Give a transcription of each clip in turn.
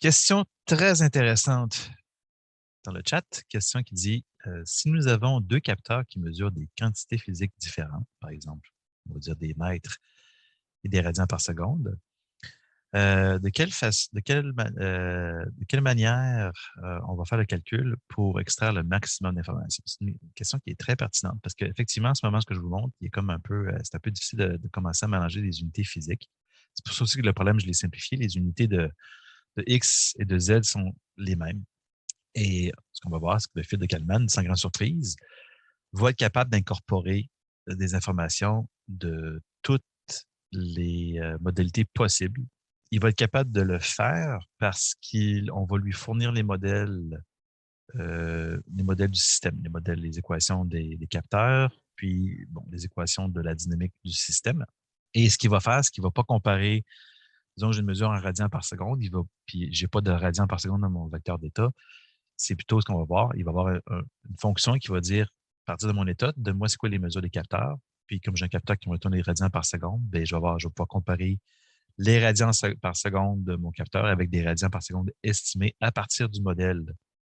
Question très intéressante dans le chat. Question qui dit si nous avons deux capteurs qui mesurent des quantités physiques différentes, par exemple, on va dire des mètres et des radians par seconde, de quelle manière on va faire le calcul pour extraire le maximum d'informations? C'est une question qui est très pertinente parce qu'effectivement, en ce moment, ce que je vous montre, c'est un peu difficile de commencer à mélanger des unités physiques. C'est pour ça aussi que le problème, je l'ai simplifié. Les unités de X et de Z sont les mêmes. Et ce qu'on va voir, c'est que le fil de Kalman, sans grande surprise, va être capable d'incorporer des informations de toutes les modalités possibles. Il va être capable de le faire parce qu'on va lui fournir les modèles du système, les équations des capteurs, puis les équations de la dynamique du système. Et ce qu'il va faire, c'est qu'il ne va pas comparer, disons que j'ai une mesure en radians par seconde, puis je n'ai pas de radians par seconde dans mon vecteur d'état. C'est plutôt ce qu'on va voir. Il va y avoir une fonction qui va dire, à partir de mon état, donne-moi c'est quoi les mesures des capteurs. Puis comme j'ai un capteur qui me retourne les radians par seconde, bien, je vais pouvoir comparer les radians par seconde de mon capteur avec des radians par seconde estimés à partir du modèle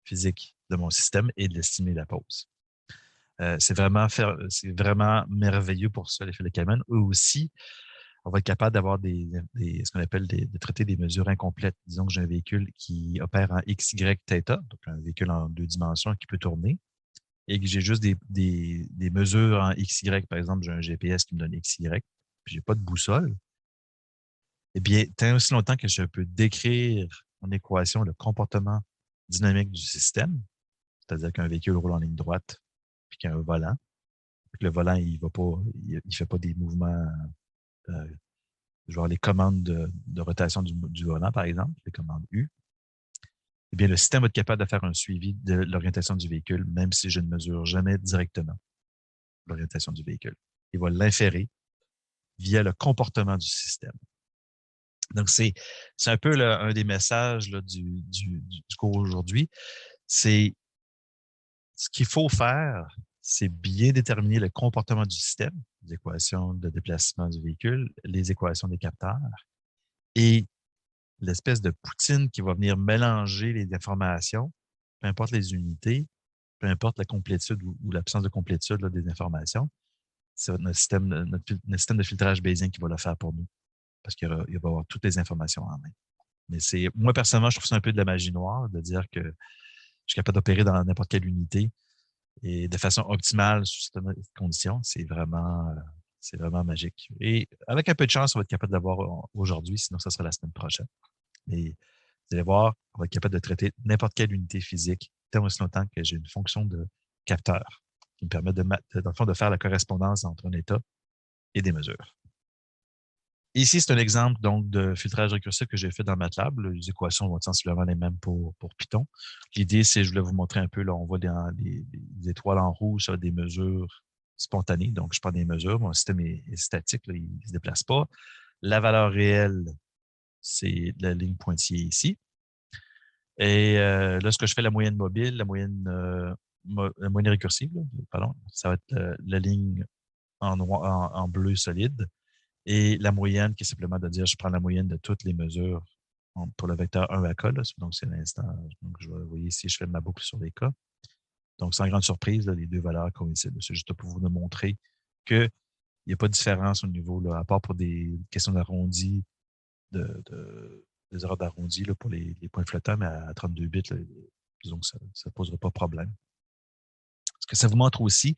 physique de mon système et de l'estimer de la pause. C'est vraiment merveilleux pour ça, l'effet de Kalman. Eux aussi, on va être capable d'avoir ce qu'on appelle de traiter des mesures incomplètes. Disons que j'ai un véhicule qui opère en XY θ, donc un véhicule en 2 dimensions qui peut tourner, et que j'ai juste des mesures en XY. Par exemple, j'ai un GPS qui me donne XY, puis je n'ai pas de boussole. Eh bien, tant aussi longtemps que je peux décrire en équation le comportement dynamique du système, c'est-à-dire qu'un véhicule roule en ligne droite, puis qu'il y a un volant, puis que le volant, il ne fait pas des mouvements, genre les commandes de rotation du volant, par exemple, les commandes U. Eh bien, le système va être capable de faire un suivi de l'orientation du véhicule, même si je ne mesure jamais directement l'orientation du véhicule. Il va l'inférer via le comportement du système. Donc, c'est un peu un des messages là, du cours aujourd'hui. C'est ce qu'il faut faire, c'est bien déterminer le comportement du système, les équations de déplacement du véhicule, les équations des capteurs, et l'espèce de poutine qui va venir mélanger les informations, peu importe les unités, peu importe la complétude ou l'absence de complétude là, des informations. C'est notre système de filtrage bayésien qui va le faire pour nous, parce qu'il va avoir toutes les informations en main. Mais moi, personnellement, je trouve ça un peu de la magie noire de dire que je suis capable d'opérer dans n'importe quelle unité et de façon optimale sous certaines conditions. C'est vraiment magique. Et avec un peu de chance, on va être capable d'avoir aujourd'hui, sinon ça sera la semaine prochaine. Et vous allez voir, on va être capable de traiter n'importe quelle unité physique tant aussi longtemps que j'ai une fonction de capteur qui me permet dans le fond, de faire la correspondance entre un état et des mesures. Ici, c'est un exemple donc de filtrage récursif que j'ai fait dans MATLAB. Les équations vont être sensiblement les mêmes pour Python. L'idée, c'est, je voulais vous montrer un peu, là, on voit les étoiles en rouge, ça, des mesures spontanées. Donc, je prends des mesures, mon système est statique, là, il ne se déplace pas. La valeur réelle, c'est la ligne pointillée ici. Et là, ce que je fais, la moyenne mobile, la moyenne récursive, là, pardon, ça va être la ligne en bleu solide. Et la moyenne, qui est simplement de dire, je prends la moyenne de toutes les mesures pour le vecteur 1 à K. Là, donc, c'est l'instant. Donc, vous voyez ici, je fais ma boucle sur les K. Donc, sans grande surprise, là, les deux valeurs coïncident. C'est juste pour vous montrer qu'il n'y a pas de différence au niveau, là, à part pour des questions d'arrondi, des erreurs d'arrondi pour les points flottants, mais à 32 bits, là, disons que ça ne posera pas de problème. Ce que ça vous montre aussi,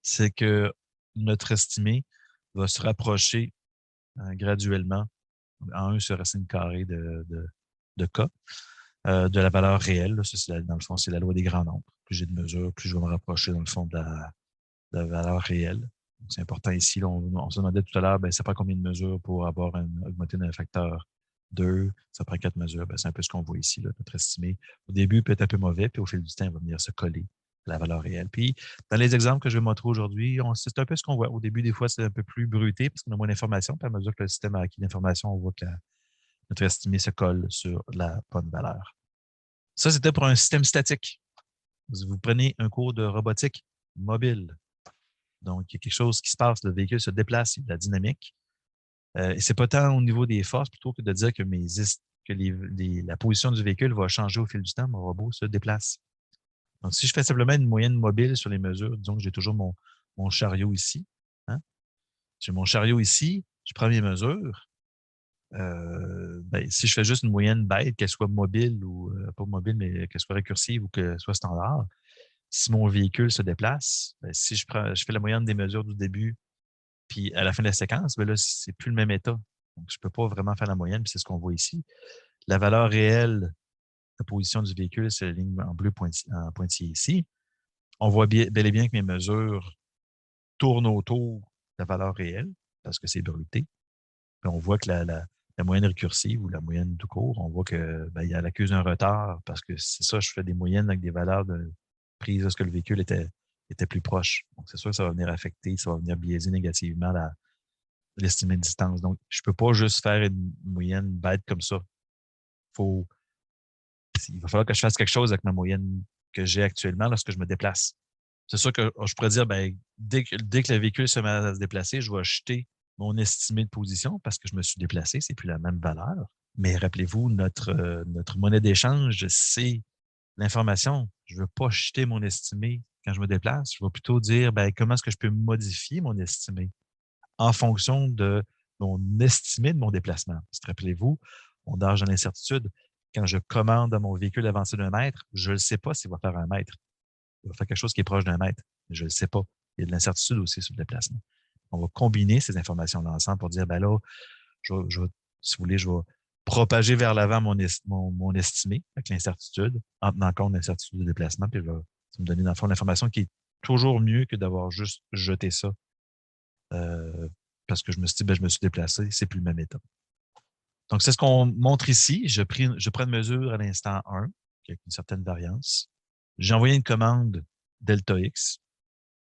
c'est que notre estimé va se rapprocher graduellement en 1 sur racine carrée de K, de la valeur réelle. Là. Ça, dans le fond, c'est la loi des grands nombres. Plus j'ai de mesures, plus je vais me rapprocher, dans le fond, de la valeur réelle. C'est important ici. Là, on se demandait tout à l'heure, ça prend combien de mesures pour avoir augmenté d'un facteur 2, ça prend 4 mesures. C'est un peu ce qu'on voit ici. Là, notre estimé, au début, peut être un peu mauvais, puis au fil du temps, il va venir se coller à la valeur réelle. Puis, dans les exemples que je vais montrer aujourd'hui, c'est un peu ce qu'on voit. Au début, des fois, c'est un peu plus bruté parce qu'on a moins d'informations. Puis à mesure que le système a acquis l'information, on voit que notre estimé se colle sur la bonne valeur. Ça, c'était pour un système statique. Vous prenez un cours de robotique mobile. Donc, il y a quelque chose qui se passe, le véhicule se déplace, il y a de la dynamique. Et c'est pas tant au niveau des forces plutôt que de dire que que la position du véhicule va changer au fil du temps, mon robot se déplace. Donc, si je fais simplement une moyenne mobile sur les mesures, disons que j'ai toujours mon chariot ici. Hein? J'ai mon chariot ici, je prends mes mesures. Si je fais juste une moyenne bête, qu'elle soit mobile ou pas mobile, mais qu'elle soit récursive ou qu'elle soit standard, si mon véhicule se déplace, si je fais la moyenne des mesures du début, puis à la fin de la séquence, là, c'est plus le même état. Donc, je ne peux pas vraiment faire la moyenne, puis c'est ce qu'on voit ici. La valeur réelle de position du véhicule, c'est la ligne en bleu pointillé ici. On voit bel et bien que mes mesures tournent autour de la valeur réelle, parce que c'est bruté. Puis on voit que la moyenne récursive ou la moyenne tout court, on voit que elle accuse un retard, parce que c'est ça, je fais des moyennes avec des valeurs de prise lorsque le véhicule était plus proche. Donc, c'est sûr que ça va venir affecter, ça va venir biaiser négativement l'estimée de distance. Donc, je ne peux pas juste faire une moyenne bête comme ça. Il va falloir que je fasse quelque chose avec ma moyenne que j'ai actuellement lorsque je me déplace. C'est sûr que je pourrais dire, dès que le véhicule se met à se déplacer, je vais acheter mon estimé de position parce que je me suis déplacé, c'est plus la même valeur. Mais rappelez-vous, notre monnaie d'échange, c'est l'information. Je ne veux pas jeter mon estimé quand je me déplace. Je vais plutôt dire, comment est-ce que je peux modifier mon estimé en fonction de mon estimé de mon déplacement. Rappelez-vous, on nage dans l'incertitude. Quand je commande à mon véhicule d'avancer d'1 mètre, je ne sais pas s'il va faire 1 mètre. Il va faire quelque chose qui est proche d'1 mètre, mais je ne le sais pas. Il y a de l'incertitude aussi sur le déplacement. On va combiner ces informations-là ensemble pour dire, là, si vous voulez, je vais propager vers l'avant mon estimé avec l'incertitude, en tenant compte de l'incertitude de déplacement, puis ça va me donner, dans le fond, l'information qui est toujours mieux que d'avoir juste jeté ça parce que je me suis dit, je me suis déplacé, c'est plus le même état. Donc, c'est ce qu'on montre ici. Je prends une mesure à l'instant 1, avec une certaine variance. J'ai envoyé une commande delta X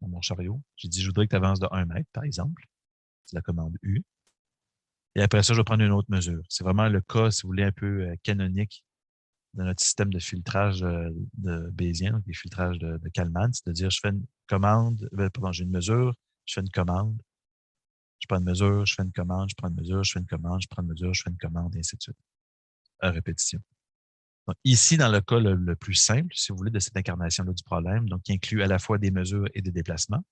dans mon chariot. J'ai dit, je voudrais que tu avances de 1 mètre, par exemple. C'est la commande U. Et après ça, je vais prendre une autre mesure. C'est vraiment le cas, si vous voulez, un peu canonique de notre système de filtrage de Bayésien, donc des filtrages de Kalman. C'est-à-dire, je fais une commande, j'ai une mesure, je fais une commande, je prends une mesure, je fais une commande, je prends une mesure, je fais une commande, je prends une mesure, je fais une commande, et ainsi de suite, à répétition. Donc, ici, dans le cas le plus simple, si vous voulez, de cette incarnation-là du problème, donc qui inclut à la fois des mesures et des déplacements.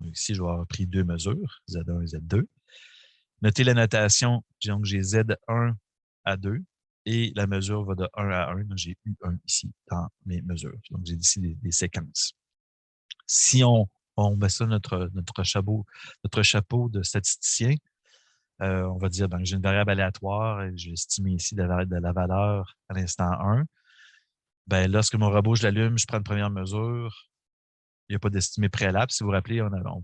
Donc, ici, je vais avoir pris 2 mesures, Z1 et Z2. Notez la notation, donc j'ai Z1 à 2 et la mesure va de 1 à 1. Donc, j'ai U1 ici dans mes mesures. Donc, j'ai ici des séquences. Si on met ça notre chapeau de statisticien, on va dire, j'ai une variable aléatoire et j'ai estimé ici de la valeur à l'instant 1. Lorsque mon robot, je l'allume, je prends une première mesure. Il n'y a pas d'estimé préalable. Si vous vous rappelez, on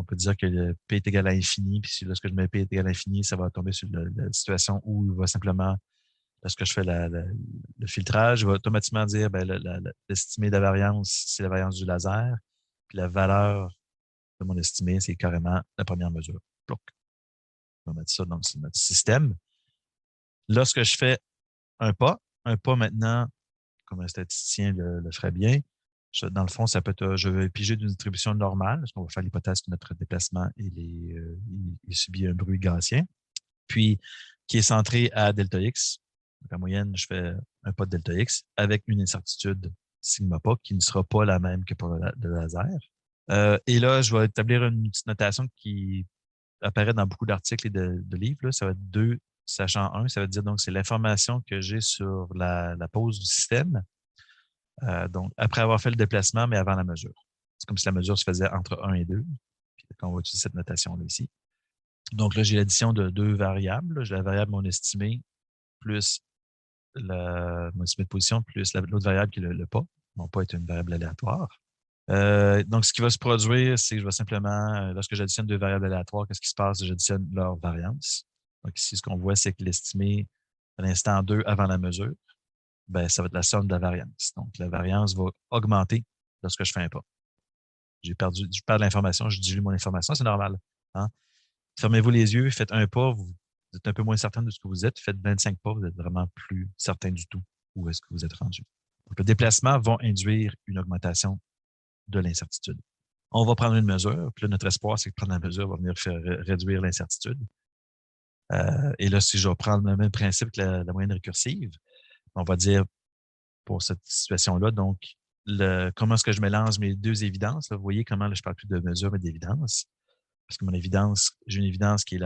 peut dire que le P est égal à infini, puis si lorsque je mets P est égal à infini, ça va tomber sur la situation où il va simplement, lorsque je fais le filtrage, il va automatiquement dire l'estimé de la variance, c'est la variance du laser, puis la valeur de mon estimé, c'est carrément la première mesure. Plouc. On va mettre ça dans notre système. Lorsque je fais un pas maintenant, comme un statisticien le ferait bien, dans le fond, ça peut être, je vais piger d'une distribution normale, parce qu'on va faire l'hypothèse que notre déplacement il subit un bruit gaussien, puis qui est centré à delta X. Donc, en moyenne, je fais un pas de delta X avec une incertitude sigma pas qui ne sera pas la même que pour le laser. Et là, je vais établir une petite notation qui apparaît dans beaucoup d'articles et de livres. Là. Ça va être 2 sachant 1. Ça veut dire donc c'est l'information que j'ai sur la pose du système. Donc, après avoir fait le déplacement, mais avant la mesure. C'est comme si la mesure se faisait entre 1 et 2. Puis, on va utiliser cette notation-là ici. Donc là, j'ai l'addition de 2 variables. J'ai la variable mon estimé plus mon estimé de position plus l'autre variable qui est le pas. Mon pas est une variable aléatoire. Donc, ce qui va se produire, c'est que je vais simplement, lorsque j'additionne 2 variables aléatoires, qu'est-ce qui se passe? J'additionne leur variance. Donc, ici, ce qu'on voit, c'est que l'estimé à l'instant 2 avant la mesure, ça va être la somme de la variance. Donc, la variance va augmenter lorsque je fais un pas. Je perds l'information, je dilue mon information, c'est normal. Hein? Fermez-vous les yeux, faites un pas, vous êtes un peu moins certain de ce que vous êtes. Faites 25 pas, vous êtes vraiment plus certain du tout où est-ce que vous êtes rendu. Donc, le déplacement va induire une augmentation de l'incertitude. On va prendre une mesure, puis là, notre espoir, c'est que prendre la mesure va venir faire réduire l'incertitude. Et là, si je reprends le même principe que la moyenne récursive, on va dire pour cette situation-là, donc, comment est-ce que je mélange mes deux évidences? Là, vous voyez comment là, je ne parle plus de mesure, mais d'évidence. Parce que mon évidence, j'ai une évidence qui est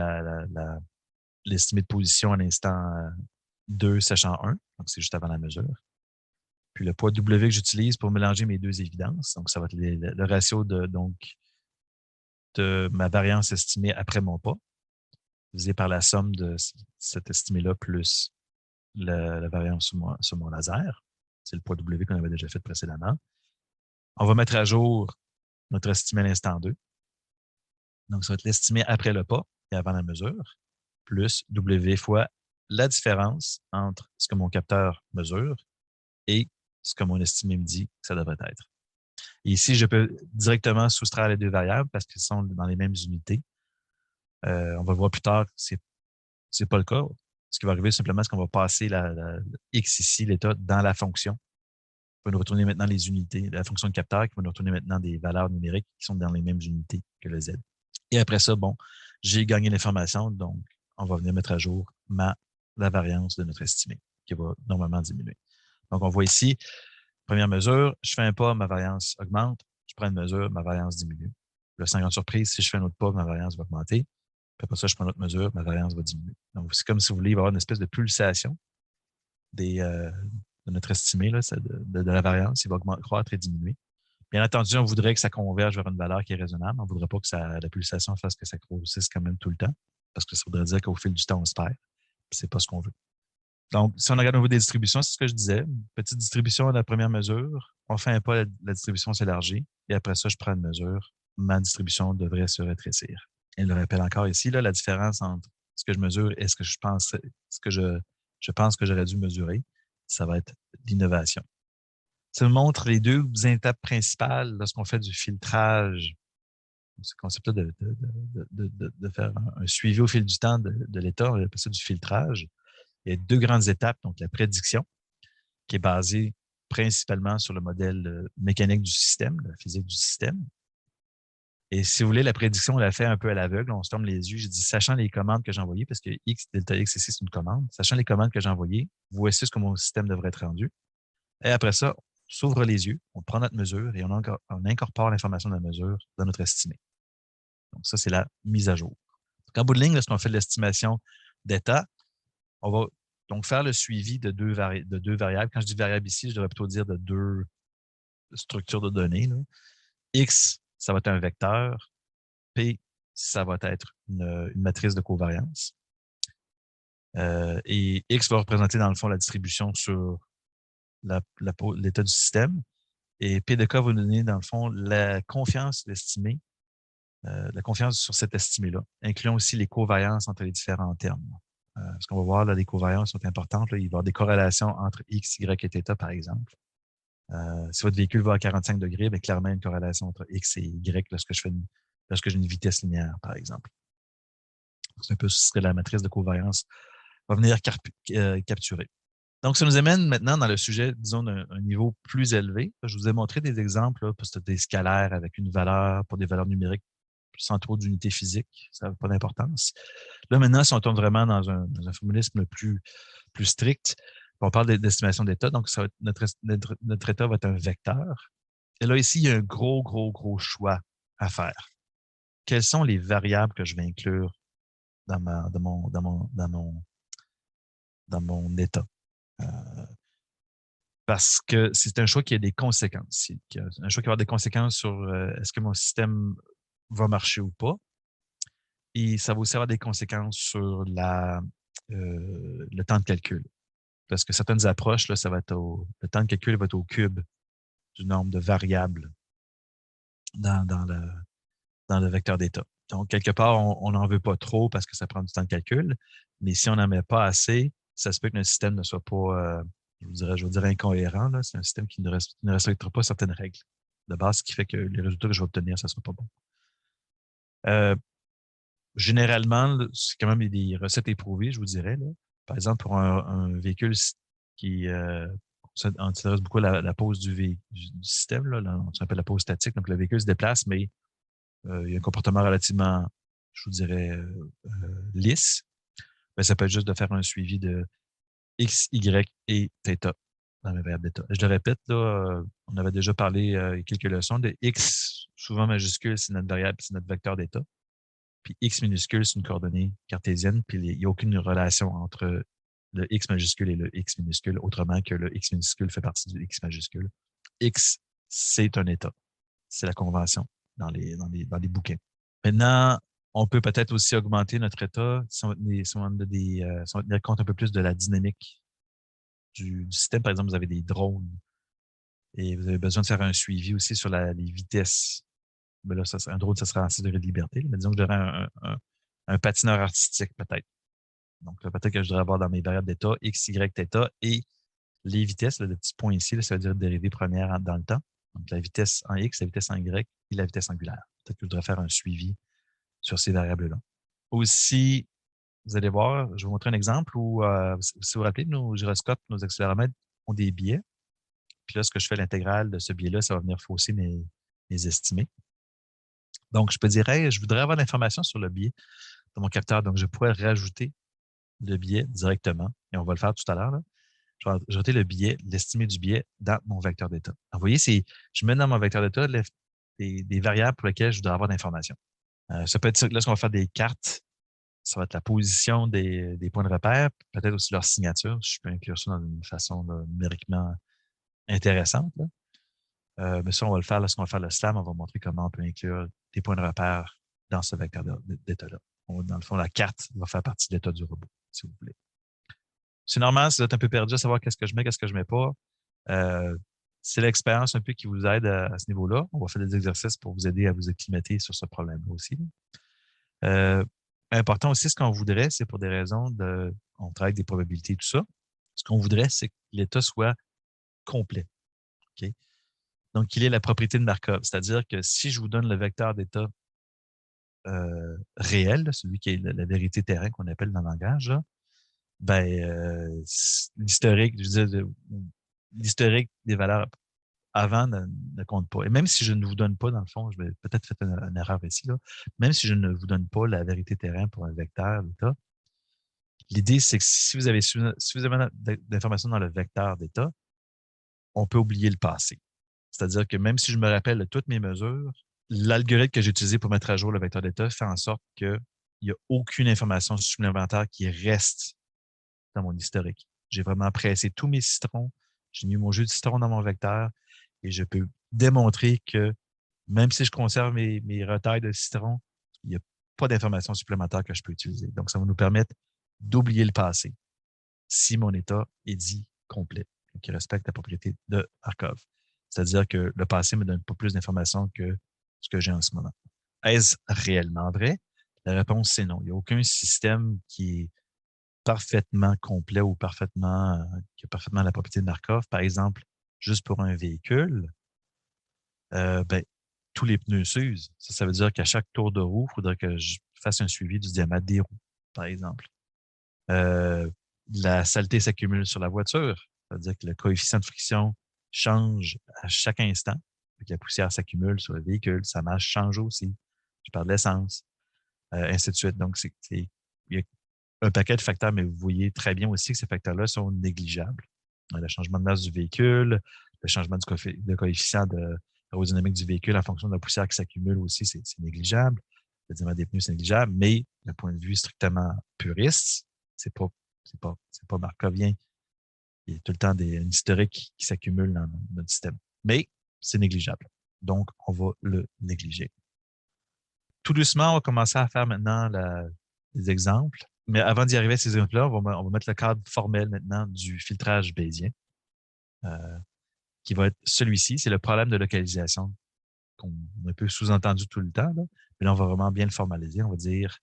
l'estimé de position à l'instant 2 sachant 1. Donc, c'est juste avant la mesure. Puis le poids W que j'utilise pour mélanger mes deux évidences. Donc, ça va être le ratio de ma variance estimée après mon pas, divisé par la somme de cet estimé-là plus la variance sur mon laser. C'est le poids W qu'on avait déjà fait précédemment. On va mettre à jour notre estimé à l'instant 2. Donc, ça va être l'estimé après le pas et avant la mesure, plus W fois la différence entre ce que mon capteur mesure et ce que mon estimé me dit que ça devrait être. Et ici, je peux directement soustraire les deux variables parce qu'ils sont dans les mêmes unités. On va le voir plus tard, c'est pas le cas. Ce qui va arriver, simplement, c'est qu'on va passer la X ici, l'état, dans la fonction. On va nous retourner maintenant les unités, la fonction de capteur qui va nous retourner maintenant des valeurs numériques qui sont dans les mêmes unités que le Z. Et après ça, bon, j'ai gagné l'information, donc on va venir mettre à jour la variance de notre estimé qui va normalement diminuer. Donc, on voit ici, première mesure, je fais un pas, ma variance augmente. Je prends une mesure, ma variance diminue. Là, sans grande surprise, si je fais un autre pas, ma variance va augmenter. Puis après ça, je prends une autre mesure, ma variance va diminuer. Donc, c'est comme si vous vouliez avoir une espèce de pulsation de notre estimé là, de la variance. Il va croître et diminuer. Bien entendu, on voudrait que ça converge vers une valeur qui est raisonnable. On ne voudrait pas que la pulsation fasse que ça grossisse quand même tout le temps, parce que ça voudrait dire qu'au fil du temps, on se perd. Ce n'est pas ce qu'on veut. Donc, si on regarde au niveau des distributions, c'est ce que je disais. Une petite distribution à la première mesure. On fait un pas, la distribution s'élargit. Et après ça, je prends une mesure. Ma distribution devrait se rétrécir. Et je le rappelle encore ici, là, la différence entre ce que je mesure et ce que je pense que j'aurais dû mesurer, ça va être l'innovation. Ça nous montre les deux étapes principales lorsqu'on fait du filtrage. Ce concept-là de faire un suivi au fil du temps de l'état, on appelle ça du filtrage. Il y a deux grandes étapes, donc la prédiction, qui est basée principalement sur le modèle mécanique du système, la physique du système. Et si vous voulez, la prédiction, on la fait un peu à l'aveugle, on se ferme les yeux. J'ai dit, sachant les commandes que j'ai envoyées, parce que X, delta X ici, c'est une commande, sachant les commandes que j'ai envoyées, voici ce que mon système devrait être rendu. Et après ça, on s'ouvre les yeux, on prend notre mesure et on incorpore l'information de la mesure dans notre estimé. Donc, ça, c'est la mise à jour. Donc, en bout de ligne, lorsqu'on fait l'estimation d'état, on va donc faire le suivi de deux variables. Quand je dis variable ici, je devrais plutôt dire de deux structures de données. Là. X, ça va être un vecteur. P, ça va être une matrice de covariance. Et X va représenter, dans le fond, la distribution sur l'état du système. Et P de K va nous donner, dans le fond, la confiance estimée, la confiance sur cet estimé-là, incluant aussi les covariances entre les différents termes. Ce qu'on va voir, là, les covariances sont importantes. Là. Il va y avoir des corrélations entre X, Y et θ, par exemple. Si votre véhicule va à 45 degrés, bien, clairement, une corrélation entre X et Y lorsque j'ai une vitesse linéaire, par exemple. C'est un peu ce que la matrice de covariance va venir capturer. Donc, ça nous amène maintenant dans le sujet, disons, d'un niveau plus élevé. Je vous ai montré des exemples là, pour des scalaires avec une valeur, pour des valeurs numériques sans trop d'unités physiques. Ça n'a pas d'importance. Là, maintenant, si on tombe vraiment dans un formulisme plus strict, on parle d'estimation d'état. Donc, ça va être notre état va être un vecteur. Et là, ici, il y a un gros choix à faire. Quelles sont les variables que je vais inclure dans mon état? Parce que c'est un choix qui a des conséquences. Un choix qui va avoir des conséquences sur est-ce que mon système va marcher ou pas. Et ça va aussi avoir des conséquences sur le temps de calcul. Parce que certaines approches, là, ça va être le temps de calcul va être au cube du nombre de variables dans le vecteur d'état. Donc, quelque part, on n'en veut pas trop parce que ça prend du temps de calcul. Mais si on n'en met pas assez, ça se peut que notre système ne soit pas, je vous dirais incohérent. C'est un système qui ne respectera pas certaines règles de base, ce qui fait que les résultats que je vais obtenir, ça ne sera pas bon. Généralement, c'est quand même des recettes éprouvées, je vous dirais. Là. Par exemple, pour un véhicule qui on s'intéresse beaucoup à la pose du système, là, on s'appelle la pose statique. Donc, le véhicule se déplace, mais il y a un comportement relativement, je vous dirais, lisse. ben, ça peut être juste de faire un suivi de X, Y et θ dans mes variables d'état. Je le répète, là, on avait déjà parlé il y a quelques leçons de X, souvent majuscule, c'est notre variable, c'est notre vecteur d'état. Puis X minuscule, c'est une coordonnée cartésienne, puis il n'y a aucune relation entre le X majuscule et le X minuscule, autrement que le X minuscule fait partie du X majuscule. X, c'est un état. C'est la convention dans les bouquins. Maintenant, on peut peut-être aussi augmenter notre état si on va tenir compte un peu plus de la dynamique du système. Par exemple, vous avez des drones et vous avez besoin de faire un suivi aussi sur les vitesses. Ben là, un drone, ça sera en de liberté. Mais disons que j'aurais un patineur artistique, peut-être. Donc, peut-être que je devrais avoir dans mes variables d'état X, Y, θ et les vitesses, là, le petit point ici, là, ça veut dire dérivée première dans le temps. Donc, la vitesse en X, la vitesse en Y et la vitesse angulaire. Peut-être que je devrais faire un suivi sur ces variables-là. Aussi, vous allez voir, je vais vous montrer un exemple où, si vous vous rappelez, nos gyroscopes, nos accéléromètres ont des biais. Puis là, ce que je fais l'intégrale de ce biais-là, ça va venir fausser mes estimés. Donc, je peux dire, hey, je voudrais avoir l'information sur le biais de mon capteur. Donc, je pourrais rajouter le biais directement. Et on va le faire tout à l'heure. Je vais rajouter le biais, l'estimé du biais dans mon vecteur d'état. Vous voyez, je mets dans mon vecteur d'état des variables pour lesquelles je voudrais avoir l'information. Ça peut être lorsqu'on va faire des cartes, ça va être la position des points de repère, peut-être aussi leur signature. Je peux inclure ça dans une façon là, numériquement intéressante. Mais ça, on va le faire lorsqu'on va faire le slam. On va montrer comment on peut inclure des points de repère dans ce vecteur d'état-là. Dans le fond, la carte va faire partie de l'état du robot, si vous voulez. C'est normal, si vous êtes un peu perdu à savoir qu'est-ce que je mets, qu'est-ce que je mets pas. C'est l'expérience un peu qui vous aide à ce niveau-là. On va faire des exercices pour vous aider à vous acclimater sur ce problème-là aussi. Important aussi, ce qu'on voudrait, c'est pour des raisons on travaille avec des probabilités, tout ça. Ce qu'on voudrait, c'est que l'état soit complet. Okay? Donc, il est la propriété de Markov. C'est-à-dire que si je vous donne le vecteur d'état réel, celui qui est la vérité terrain qu'on appelle dans le langage, là, ben, l'historique, je veux dire, l'historique des valeurs avant ne compte pas. Et même si je ne vous donne pas, dans le fond, je vais peut-être faire une erreur ici, là, même si je ne vous donne pas la vérité terrain pour un vecteur d'état, l'idée, c'est que si vous avez suffisamment d'informations dans le vecteur d'état, on peut oublier le passé. C'est-à-dire que même si je me rappelle de toutes mes mesures, l'algorithme que j'ai utilisé pour mettre à jour le vecteur d'état fait en sorte qu'il n'y a aucune information supplémentaire qui reste dans mon historique. J'ai vraiment pressé tous mes citrons, j'ai mis mon jus de citron dans mon vecteur et je peux démontrer que même si je conserve mes retailles de citron, il n'y a pas d'informations supplémentaires que je peux utiliser. Donc, ça va nous permettre d'oublier le passé si mon état est dit complet, qui respecte la propriété de Markov. C'est-à-dire que le passé ne me donne pas plus d'informations que ce que j'ai en ce moment. Est-ce réellement vrai? La réponse, c'est non. Il n'y a aucun système qui est parfaitement complet ou qui a parfaitement la propriété de Markov. Par exemple, juste pour un véhicule, ben, tous les pneus s'usent. Ça veut dire qu'à chaque tour de roue, il faudrait que je fasse un suivi du diamètre des roues, par exemple. La saleté s'accumule sur la voiture. Ça veut dire que le coefficient de friction change à chaque instant. La poussière s'accumule sur le véhicule. Sa masse change aussi. Je parle de l'essence. Ainsi de suite. Donc, il y a un paquet de facteurs, mais vous voyez très bien aussi que ces facteurs-là sont négligeables. Le changement de masse du véhicule, le changement de coefficient aérodynamique du véhicule en fonction de la poussière qui s'accumule aussi, c'est négligeable. Le diamètre des pneus, c'est négligeable, mais d'un point de vue strictement puriste, c'est pas markovien. Il y a tout le temps un historique qui s'accumule dans notre système. Mais c'est négligeable. Donc, on va le négliger. Tout doucement, on va commencer à faire maintenant des exemples. Mais avant d'y arriver à ces exemples-là, on va mettre le cadre formel maintenant du filtrage bayésien, qui va être celui-ci. C'est le problème de localisation qu'on a un peu sous-entendu tout le temps. Là. Mais là, on va vraiment bien le formaliser. On va dire,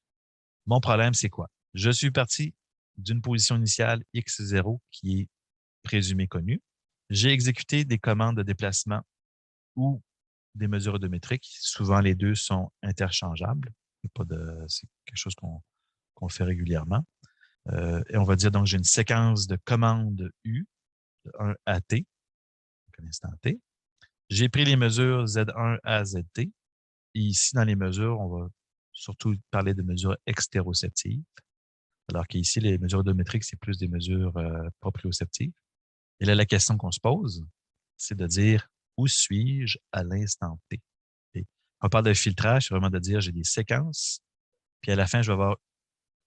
mon problème, c'est quoi? Je suis parti d'une position initiale x0 qui est présumée connue. J'ai exécuté des commandes de déplacement ou des mesures odométriques. Souvent, les deux sont interchangeables. C'est quelque chose qu'on fait régulièrement. Et on va dire, donc, j'ai une séquence de commandes U, de 1 à T, donc un instant T. J'ai pris les mesures Z1 à ZT. Et ici, dans les mesures, on va surtout parler de mesures extéroceptives. Alors qu'ici, les mesures odométriques, c'est plus des mesures proprioceptives. Et là, la question qu'on se pose, c'est de dire où suis-je à l'instant T? Et on parle de filtrage, c'est vraiment de dire j'ai des séquences, puis à la fin, je vais avoir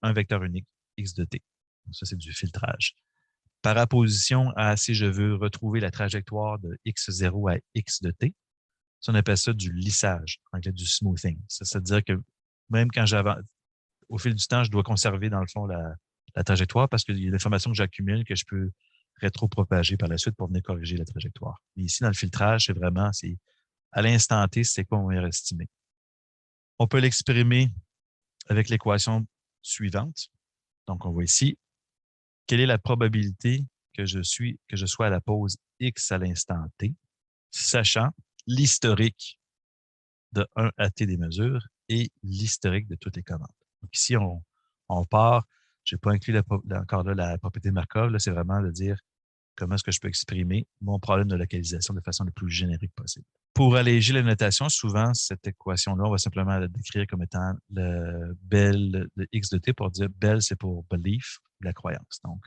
un vecteur unique, x de t. Donc, ça, c'est du filtrage. Par opposition à si je veux retrouver la trajectoire de x0 à x de t, ça, on appelle ça du lissage, en anglais du smoothing. Ça, c'est-à-dire que même quand j'avance, au fil du temps, je dois conserver, dans le fond, la trajectoire parce qu'il y a des informations que j'accumule que je peux rétro-propager par la suite pour venir corriger la trajectoire. Mais ici, dans le filtrage, c'est vraiment, c'est à l'instant T, c'est quoi mon R estimé. On peut l'exprimer avec l'équation suivante. Donc, on voit ici, quelle est la probabilité que je sois à la pause X à l'instant T, sachant l'historique de 1 à T des mesures et l'historique de toutes les commandes. Donc ici, on part, je n'ai pas inclus encore là la propriété de Markov, là, c'est vraiment de dire comment est-ce que je peux exprimer mon problème de localisation de façon le plus générique possible. Pour alléger la notation, souvent, cette équation-là, on va simplement la décrire comme étant le bel de x de t pour dire bel, c'est pour belief, la croyance. Donc,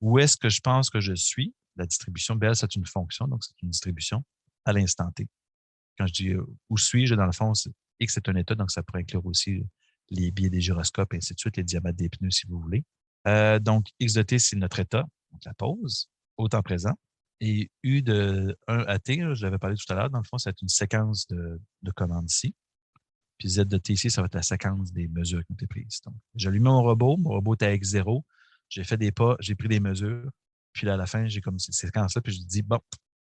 où est-ce que je pense que je suis? La distribution bel, c'est une fonction, donc c'est une distribution à l'instant t. Quand je dis où suis-je, dans le fond, x est un état, donc ça pourrait inclure aussi les biais des gyroscopes et ainsi de suite, les diamètres des pneus, si vous voulez. Donc, x de t, c'est notre état, donc la pause, au temps présent. Et U de 1 à T, je l'avais parlé tout à l'heure, dans le fond, c'est une séquence de commandes ici. Puis Z de T ici, ça va être la séquence des mesures qui ont été prises. Donc, j'allume mon robot était à X0, j'ai fait des pas, j'ai pris des mesures, puis là, à la fin, j'ai comme cette séquence-là, puis je dis, bon,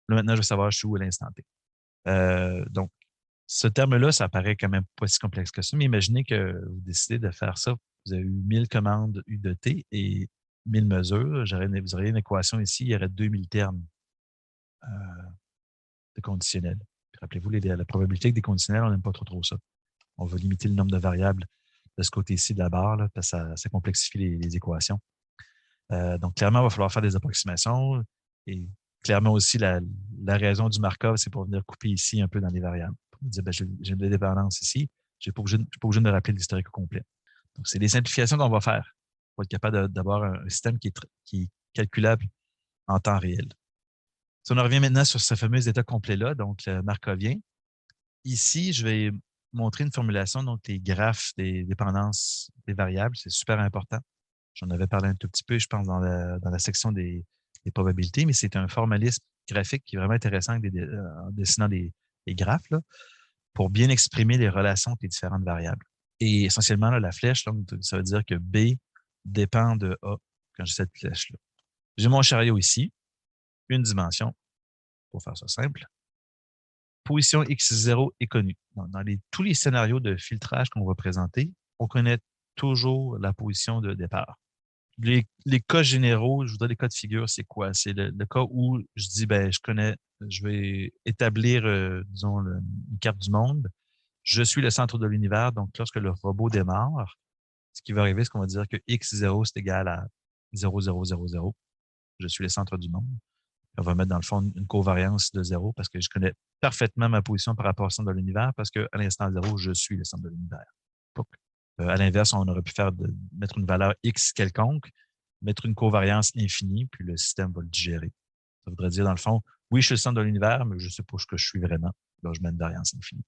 là, maintenant, je vais savoir je suis où à l'instant T. Donc, ce terme-là, ça paraît quand même pas si complexe que ça, mais imaginez que vous décidez de faire ça. Vous avez eu 1000 commandes U de T et 1000 mesures. Vous auriez une équation ici, il y aurait 2000 termes de conditionnels. Rappelez-vous, la probabilité que des conditionnels, on n'aime pas trop ça. On veut limiter le nombre de variables de ce côté-ci de la barre, là, parce que ça complexifie les équations. Donc, clairement, il va falloir faire des approximations. Et clairement aussi, la raison du Markov, c'est pour venir couper ici un peu dans les variables. Pour dire, ben, j'ai de la dépendance ici. Je n'ai pas obligé de me rappeler l'historique au complet. Donc, c'est des simplifications qu'on va faire pour être capable d'avoir un système qui est calculable en temps réel. Si on revient maintenant sur ce fameux état complet-là, donc le markovien, ici, je vais montrer une formulation, donc les graphes des dépendances des variables, c'est super important. J'en avais parlé un tout petit peu, je pense, dans la section des probabilités, mais c'est un formalisme graphique qui est vraiment intéressant en dessinant des graphes là, pour bien exprimer les relations entre les différentes variables. Et essentiellement, là, la flèche, donc, ça veut dire que B dépend de A quand j'ai cette flèche-là. J'ai mon chariot ici, une dimension, pour faire ça simple. Position X0 est connue. Dans tous les scénarios de filtrage qu'on va présenter, on connaît toujours la position de départ. Les cas généraux, je vous donne des cas de figure, c'est quoi? C'est le cas où je dis, ben, je vais établir, disons, une carte du monde. Je suis le centre de l'univers, donc lorsque le robot démarre, ce qui va arriver, c'est qu'on va dire que X0, c'est égal à 0000. Je suis le centre du monde. On va mettre dans le fond une covariance de 0 parce que je connais parfaitement ma position par rapport au centre de l'univers parce qu'à l'instant 0, je suis le centre de l'univers. À l'inverse, on aurait pu mettre une valeur X quelconque, mettre une covariance infinie, puis le système va le digérer. Ça voudrait dire, dans le fond, oui, je suis le centre de l'univers, mais je ne sais pas ce que je suis vraiment. Là, je mets une variance infinie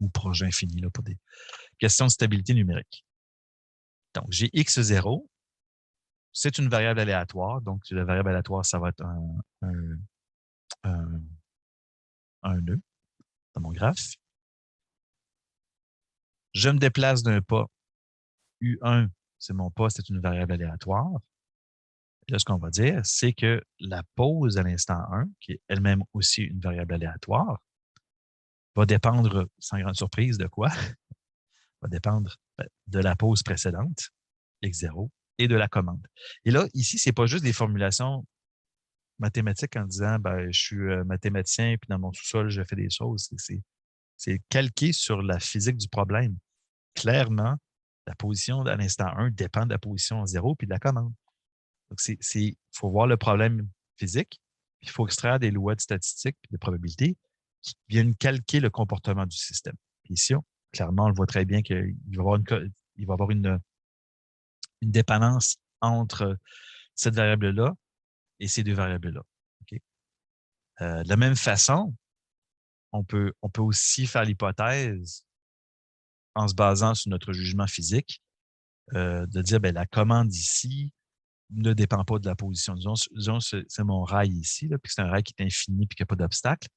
ou proche infini là, pour des questions de stabilité numérique. Donc, j'ai X0. C'est une variable aléatoire. Donc, la variable aléatoire, ça va être un nœud dans mon graphe. Je me déplace d'un pas. U1, c'est mon pas, c'est une variable aléatoire. Et là, ce qu'on va dire, c'est que la pause à l'instant 1, qui est elle-même aussi une variable aléatoire, va dépendre, sans grande surprise, de quoi? Va dépendre de la pause précédente, X0, et de la commande. Et là, ici, ce n'est pas juste des formulations mathématiques en disant ben, je suis mathématicien, puis dans mon sous-sol, je fais des choses. C'est calqué sur la physique du problème. Clairement, la position à l'instant 1 dépend de la position 0 puis de la commande. Donc, il faut voir le problème physique, puis il faut extraire des lois de statistiques et de probabilité qui viennent calquer le comportement du système. Puis ici, clairement, on le voit très bien qu'il va y avoir une dépendance entre cette variable-là et ces deux variables-là. Okay? De la même façon, on peut aussi faire l'hypothèse, en se basant sur notre jugement physique, de dire la commande ici ne dépend pas de la position. Disons c'est mon rail ici, là, puis c'est un rail qui est infini et qui n'a pas d'obstacle.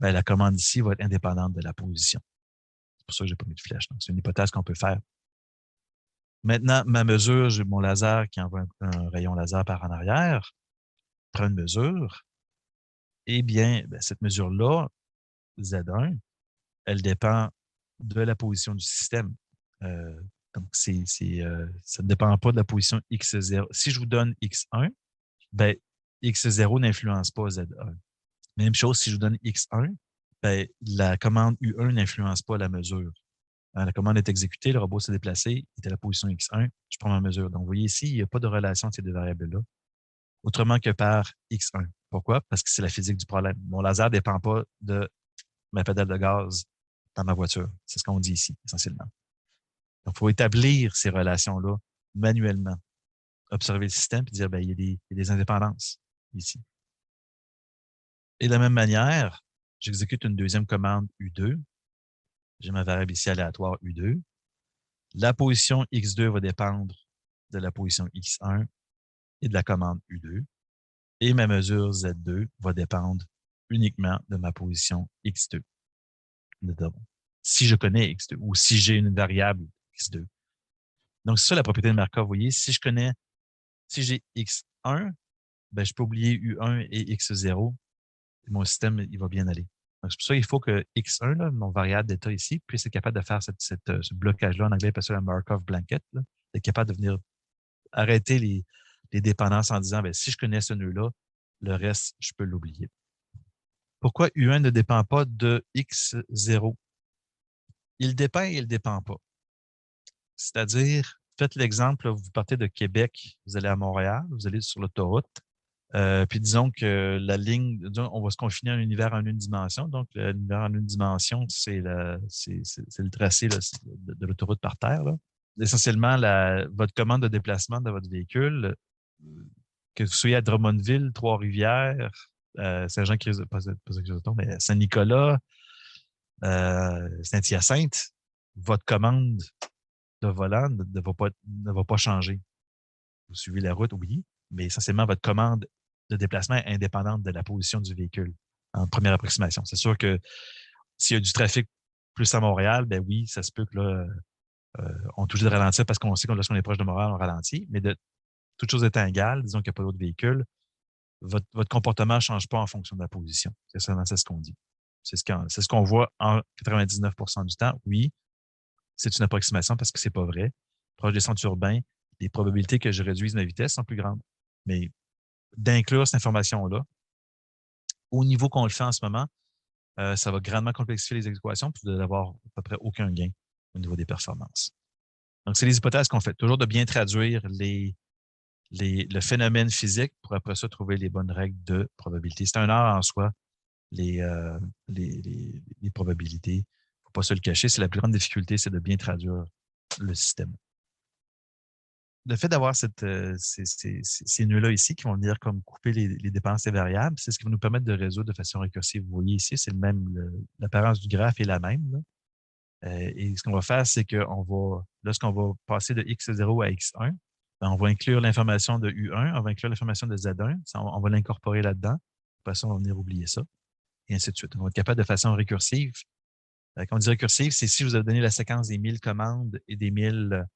La commande ici va être indépendante de la position. C'est pour ça que je n'ai pas mis de flèche. C'est une hypothèse qu'on peut faire. Maintenant, ma mesure, j'ai mon laser qui envoie un rayon laser par en arrière, prend une mesure. Eh bien, cette mesure-là, Z1, elle dépend de la position du système. Donc, ça ne dépend pas de la position X0. Si je vous donne X1, X0 n'influence pas Z1. Même chose, si je vous donne X1, la commande U1 n'influence pas la mesure. La commande est exécutée, le robot s'est déplacé, il est à la position X1, je prends ma mesure. Donc, vous voyez ici, il n'y a pas de relation entre ces deux variables-là, autrement que par X1. Pourquoi? Parce que c'est la physique du problème. Mon laser ne dépend pas de ma pédale de gaz dans ma voiture. C'est ce qu'on dit ici, essentiellement. Donc, il faut établir ces relations-là manuellement. Observer le système et dire, il y a des indépendances ici. Et de la même manière, j'exécute une deuxième commande U2. J'ai ma variable ici aléatoire U2. La position X2 va dépendre de la position X1 et de la commande U2. Et ma mesure Z2 va dépendre uniquement de ma position X2. Si je connais X2 ou si j'ai une variable X2. Donc, c'est ça la propriété de Markov. Vous voyez, si j'ai X1, je peux oublier U1 et X0. Et mon système, il va bien aller. Donc, c'est pour ça qu'il faut que X1, là, mon variable d'état ici, puisse être capable de faire ce blocage-là. En anglais, on appelle ça la Markov blanket. Être capable de venir arrêter les dépendances en disant, si je connais ce nœud-là, le reste, je peux l'oublier. Pourquoi U1 ne dépend pas de X0? Il dépend et il ne dépend pas. C'est-à-dire, faites l'exemple, vous partez de Québec, vous allez à Montréal, vous allez sur l'autoroute, puis disons que la ligne, on va se confiner à un univers en une dimension. Donc, l'univers en une dimension, c'est le tracé là, de l'autoroute par terre. Là. Essentiellement, votre commande de déplacement de votre véhicule, que vous soyez à Drummondville, Trois-Rivières, Saint-Nicolas, Saint-Hyacinthe, votre commande de volant ne va pas changer. Vous suivez la route, oui, mais essentiellement, votre commande de déplacement est indépendante de la position du véhicule en première approximation. C'est sûr que s'il y a du trafic plus à Montréal, oui, ça se peut que là, on est obligé de ralentir parce qu'on sait que lorsqu'on est proche de Montréal, on ralentit, mais de toute chose étant égale, disons qu'il n'y a pas d'autres véhicules, votre comportement ne change pas en fonction de la position. C'est seulement ce qu'on dit. C'est ce qu'on voit en 99% du temps. Oui, c'est une approximation parce que ce n'est pas vrai. Proche des centres urbains, les probabilités que je réduise ma vitesse sont plus grandes. Mais d'inclure cette information-là, au niveau qu'on le fait en ce moment, ça va grandement complexifier les équations puis d'avoir à peu près aucun gain au niveau des performances. Donc, c'est les hypothèses qu'on fait. Toujours de bien traduire le phénomène physique pour après ça trouver les bonnes règles de probabilité. C'est un art en soi, les probabilités. Il ne faut pas se le cacher. C'est la plus grande difficulté, c'est de bien traduire le système. Le fait d'avoir ces nœuds-là ici qui vont venir comme couper les dépenses des variables, c'est ce qui va nous permettre de résoudre de façon récursive. Vous voyez ici, c'est le même, l'apparence du graphe est la même. Là. Et ce qu'on va faire, c'est lorsqu'on va passer de X0 à X1, on va inclure l'information de U1, on va inclure l'information de Z1, on va l'incorporer là-dedans. Après ça, on va venir oublier ça, et ainsi de suite. On va être capable de façon récursive. Quand on dit récursive, c'est si vous avez donné la séquence des 1000 commandes et des 1000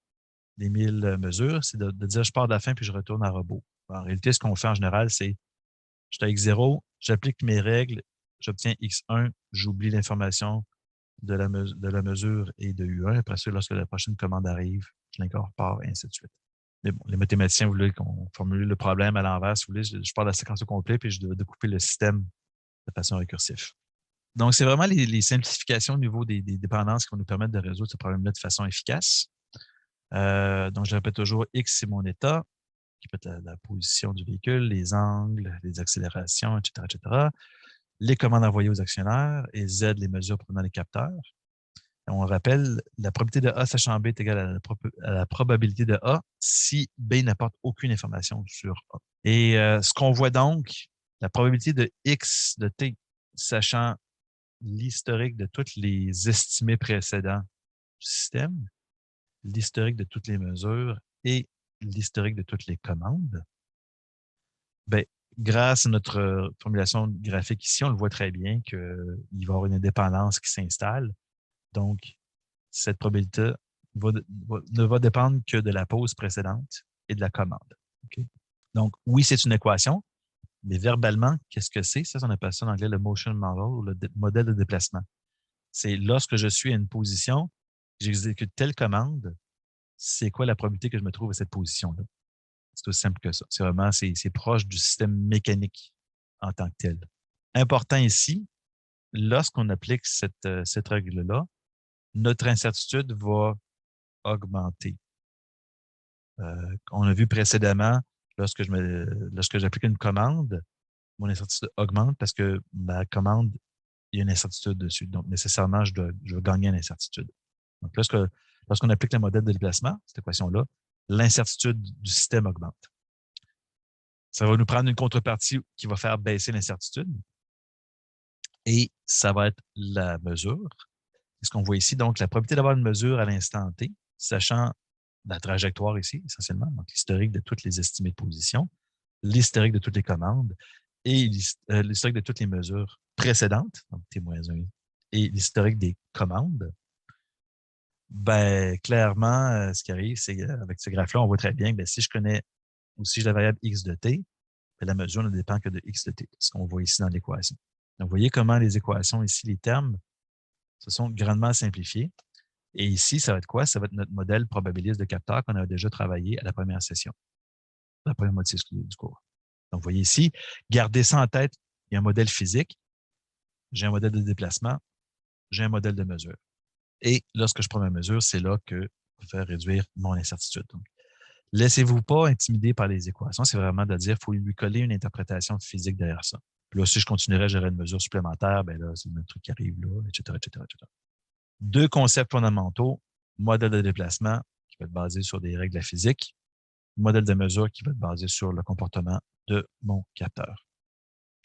mesures, c'est de dire je pars de la fin puis je retourne à robot. En réalité, ce qu'on fait en général, c'est je suis à X0, j'applique mes règles, j'obtiens X1, j'oublie l'information de la mesure et de U1. Après ça, lorsque la prochaine commande arrive, je l'incorpore et ainsi de suite. Mais bon, les mathématiciens voulaient qu'on formule le problème à l'envers. Si vous voulez, je pars de la séquence au complet puis je dois découper le système de façon récursive. Donc, c'est vraiment les simplifications au niveau des dépendances qui vont nous permettre de résoudre ce problème-là de façon efficace. Donc, je répète toujours, X, c'est mon état, qui peut être la position du véhicule, les angles, les accélérations, etc., Les commandes envoyées aux actionnaires et Z, les mesures prenant les capteurs. On rappelle, la probabilité de A sachant B est égale à la probabilité de A si B n'apporte aucune information sur A. Et ce qu'on voit donc, la probabilité de X de T, sachant l'historique de tous les estimés précédents du système, l'historique de toutes les mesures et l'historique de toutes les commandes, bien, grâce à notre formulation graphique ici, on le voit très bien qu'il va y avoir une indépendance qui s'installe. Donc, cette probabilité ne va dépendre que de la pause précédente et de la commande. Okay? Donc, oui, c'est une équation, mais verbalement, qu'est-ce que c'est? Ça, on appelle ça en anglais le motion model ou le modèle de déplacement. C'est lorsque je suis à une position, j'exécute telle commande, c'est quoi la probabilité que je me trouve à cette position-là? C'est aussi simple que ça. C'est vraiment, c'est proche du système mécanique en tant que tel. Important ici, lorsqu'on applique cette règle-là, notre incertitude va augmenter. On a vu précédemment, lorsque j'applique une commande, mon incertitude augmente parce que ma commande, il y a une incertitude dessus. Donc, nécessairement, je vais gagner une incertitude. Donc, lorsqu'on applique le modèle de déplacement, cette équation-là, l'incertitude du système augmente. Ça va nous prendre une contrepartie qui va faire baisser l'incertitude. Et ça va être la mesure. C'est ce qu'on voit ici. Donc, la probabilité d'avoir une mesure à l'instant T, sachant la trajectoire ici, essentiellement, donc l'historique de toutes les estimées de position, l'historique de toutes les commandes et l'historique de toutes les mesures précédentes, donc T-1, et l'historique des commandes. Ben, clairement, ce qui arrive, c'est qu'avec ce graphe-là, on voit très bien que si je connais aussi la variable x de t, ben, la mesure ne dépend que de x de t, ce qu'on voit ici dans l'équation. Donc, vous voyez comment les équations ici, les termes, se sont grandement simplifiés. Et ici, ça va être quoi? Ça va être notre modèle probabiliste de capteur qu'on a déjà travaillé à la première session, la première moitié du cours. Donc, vous voyez ici, gardez ça en tête, il y a un modèle physique, j'ai un modèle de déplacement, j'ai un modèle de mesure. Et lorsque je prends ma mesure, c'est là que je vais réduire mon incertitude. Donc, laissez-vous pas intimider par les équations. C'est vraiment de dire qu'il faut lui coller une interprétation physique derrière ça. Puis là, si je continuerais, j'aurais une mesure supplémentaire, bien là, c'est le même truc qui arrive là, etc., etc., etc. Deux concepts fondamentaux, modèle de déplacement qui va être basé sur des règles de la physique, modèle de mesure qui va être basé sur le comportement de mon capteur.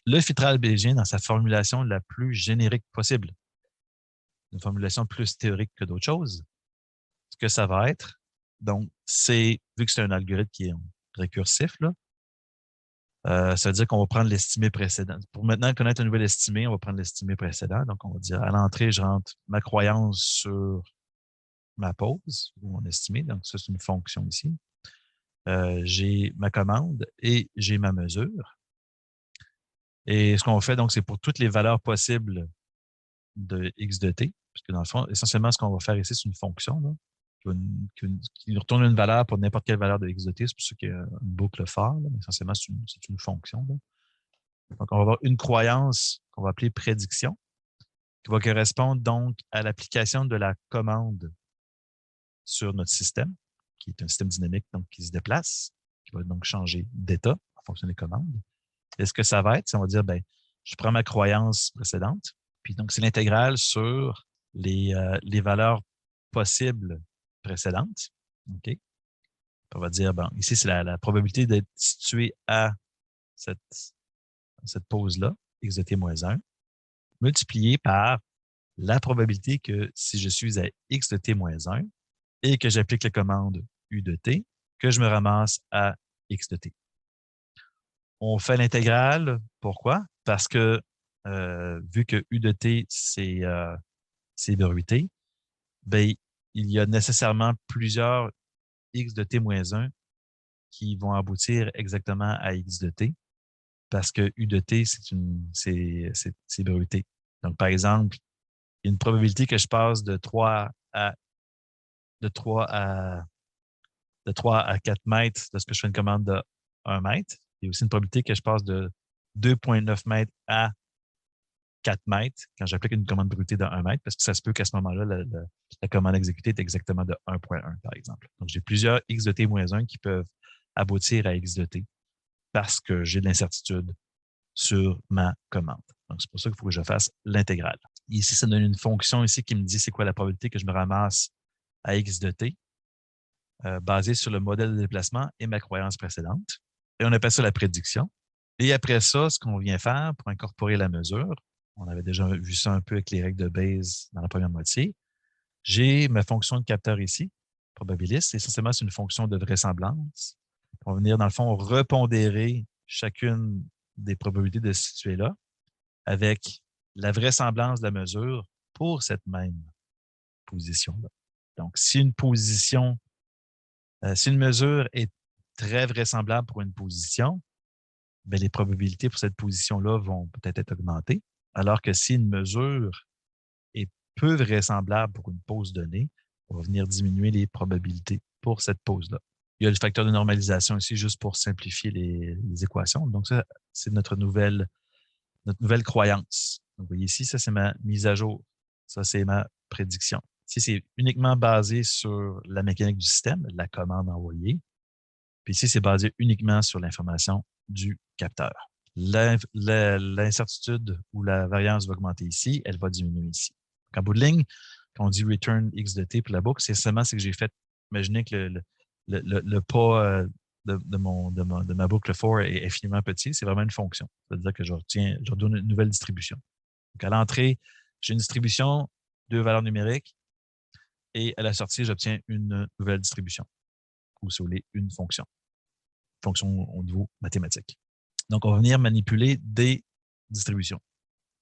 Le filtrage bayésien, dans sa formulation la plus générique possible, une formulation plus théorique que d'autres choses, ce que ça va être, donc, c'est, vu que c'est un algorithme qui est récursif, là, ça veut dire qu'on va prendre l'estimé précédent. Pour maintenant connaître un nouvel estimé, on va prendre l'estimé précédent. Donc, on va dire à l'entrée, je rentre ma croyance sur ma pause, ou mon estimé. Donc, ça, c'est une fonction ici. J'ai ma commande et j'ai ma mesure. Et ce qu'on fait, donc, c'est pour toutes les valeurs possibles de x de t, puisque dans le fond, essentiellement, ce qu'on va faire ici, c'est une fonction là, qui nous retourne une valeur pour n'importe quelle valeur de x de t. C'est pour ça qu'il y a une boucle for, là, mais essentiellement, c'est une fonction. Là. Donc, on va avoir une croyance qu'on va appeler prédiction, qui va correspondre donc à l'application de la commande sur notre système, qui est un système dynamique donc qui se déplace, qui va donc changer d'état en fonction des commandes. Et ce que ça va être, c'est on va dire, ben, je prends ma croyance précédente, puis donc c'est l'intégrale sur les valeurs possibles précédentes. OK? On va dire, bon, ici, c'est la probabilité d'être situé à cette pause-là, x de t-1, multipliée par la probabilité que si je suis à x de t-1 et que j'applique la commande u de t, que je me ramasse à x de t. On fait l'intégrale. Pourquoi? Parce que vu que u de t, c'est vers ut, ben, il y a nécessairement plusieurs x de t-1 qui vont aboutir exactement à x de t parce que u de t, c'est vers ut. Donc, par exemple, il y a une probabilité que je passe de 3 à 4 mètres lorsque je fais une commande de 1 mètre. Il y a aussi une probabilité que je passe de 2,9 mètres à 4 mètres quand j'applique une commande brutée de 1 mètre, parce que ça se peut qu'à ce moment-là, la commande exécutée est exactement de 1,1, par exemple. Donc, j'ai plusieurs x de t-1 qui peuvent aboutir à x de t parce que j'ai de l'incertitude sur ma commande. Donc, c'est pour ça qu'il faut que je fasse l'intégrale. Ici, ça donne une fonction ici qui me dit c'est quoi la probabilité que je me ramasse à X de T, basée sur le modèle de déplacement et ma croyance précédente. Et on appelle ça la prédiction. Et après ça, ce qu'on vient faire pour incorporer la mesure, on avait déjà vu ça un peu avec les règles de Bayes dans la première moitié, j'ai ma fonction de capteur ici, probabiliste. Essentiellement, c'est une fonction de vraisemblance. On va venir, dans le fond, repondérer chacune des probabilités de se situer là avec la vraisemblance de la mesure pour cette même position-là. Donc, si une mesure est très vraisemblable pour une position, bien, les probabilités pour cette position-là vont peut-être être augmentées, alors que si une mesure est peu vraisemblable pour une pose donnée, on va venir diminuer les probabilités pour cette pose-là. Il y a le facteur de normalisation ici juste pour simplifier les équations. Donc, ça, c'est notre nouvelle croyance. Donc, vous voyez ici, ça, c'est ma mise à jour. Ça, c'est ma prédiction. Ici, c'est uniquement basé sur la mécanique du système, la commande envoyée. Puis ici, c'est basé uniquement sur l'information du capteur. L'incertitude ou la variance va augmenter ici, elle va diminuer ici. Donc, en bout de ligne, quand on dit return x de t pour la boucle, c'est seulement ce que j'ai fait. Imaginez que le pas de ma boucle for est infiniment petit. C'est vraiment une fonction. C'est-à-dire que je redonne une nouvelle distribution. Donc, à l'entrée, j'ai une distribution, 2 valeurs numériques, et à la sortie, j'obtiens une nouvelle distribution, ou si vous voulez, une fonction au niveau mathématique. Donc, on va venir manipuler des distributions.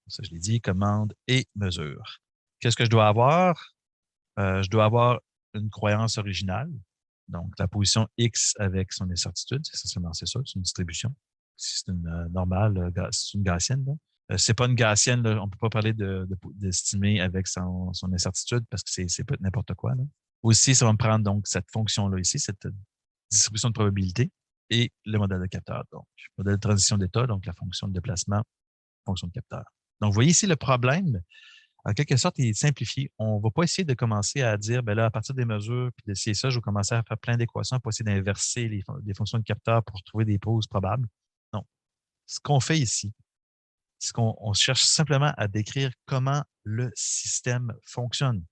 Ça, je l'ai dit, commande et mesure. Qu'est-ce que je dois avoir? Je dois avoir une croyance originale. Donc, la position X avec son incertitude, c'est essentiellement ça, c'est une distribution. Si c'est une normale, c'est une gaussienne. C'est pas une gaussienne, là, on ne peut pas parler d'estimer avec son incertitude parce que c'est pas n'importe quoi. Là. Aussi, ça va me prendre donc cette fonction-là ici, cette distribution de probabilité et le modèle de capteur. Donc, modèle de transition d'état, donc la fonction de déplacement, fonction de capteur. Donc, vous voyez ici le problème, en quelque sorte, il est simplifié. On ne va pas essayer de commencer à dire, ben là, à partir des mesures, puis d'essayer ça, je vais commencer à faire plein d'équations pour essayer d'inverser les fonctions de capteur pour trouver des poses probables. Non. Ce qu'on fait ici, c'est qu'on cherche simplement à décrire comment le système fonctionne,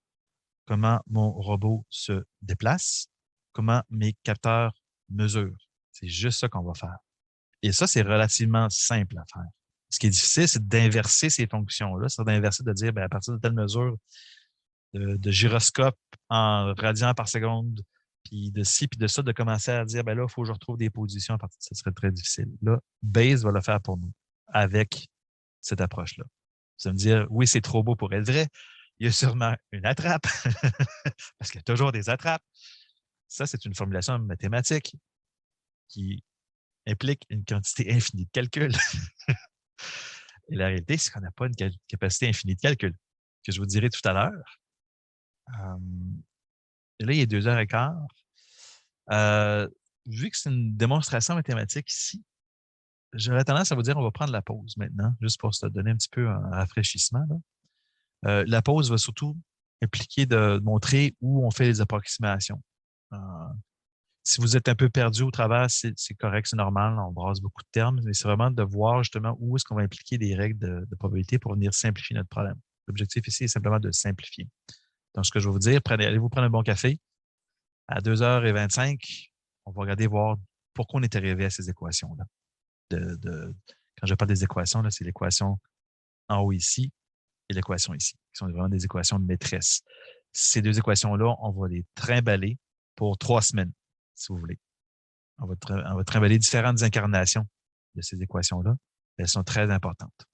comment mon robot se déplace, comment mes capteurs mesurent. C'est juste ça qu'on va faire. Et ça, c'est relativement simple à faire. Ce qui est difficile, c'est d'inverser ces fonctions-là, c'est d'inverser, de dire, bien, à partir de telle mesure de gyroscope en radians par seconde, puis de ci, puis de ça, de commencer à dire, bien là, il faut que je retrouve des positions à partir de ça. Ce serait très difficile. Là, Bayes va le faire pour nous avec cette approche-là. Ça veut dire, oui, c'est trop beau pour être vrai. Il y a sûrement une attrape, parce qu'il y a toujours des attrapes. Ça, c'est une formulation mathématique qui implique une quantité infinie de calcul. Et la réalité, c'est qu'on n'a pas une capacité infinie de calcul, que je vous dirai tout à l'heure. Et là, il est 2h15. Vu que c'est une démonstration mathématique ici, j'aurais tendance à vous dire on va prendre la pause maintenant, juste pour se donner un petit peu un rafraîchissement. La pause va surtout impliquer de montrer où on fait les approximations. Si vous êtes un peu perdu au travers, c'est correct, c'est normal, on brasse beaucoup de termes, mais c'est vraiment de voir justement où est-ce qu'on va impliquer des règles de probabilité pour venir simplifier notre problème. L'objectif ici est simplement de simplifier. Donc, ce que je vais vous dire, allez-vous prendre un bon café. À 2h25, on va regarder voir pourquoi on est arrivé à ces équations-là. Quand je parle des équations, c'est l'équation en haut ici et l'équation ici, qui sont vraiment des équations de maîtresse. Ces deux équations-là, on va les trimballer pour 3 semaines, si vous voulez. On va trimballer différentes incarnations de ces équations-là. Elles sont très importantes.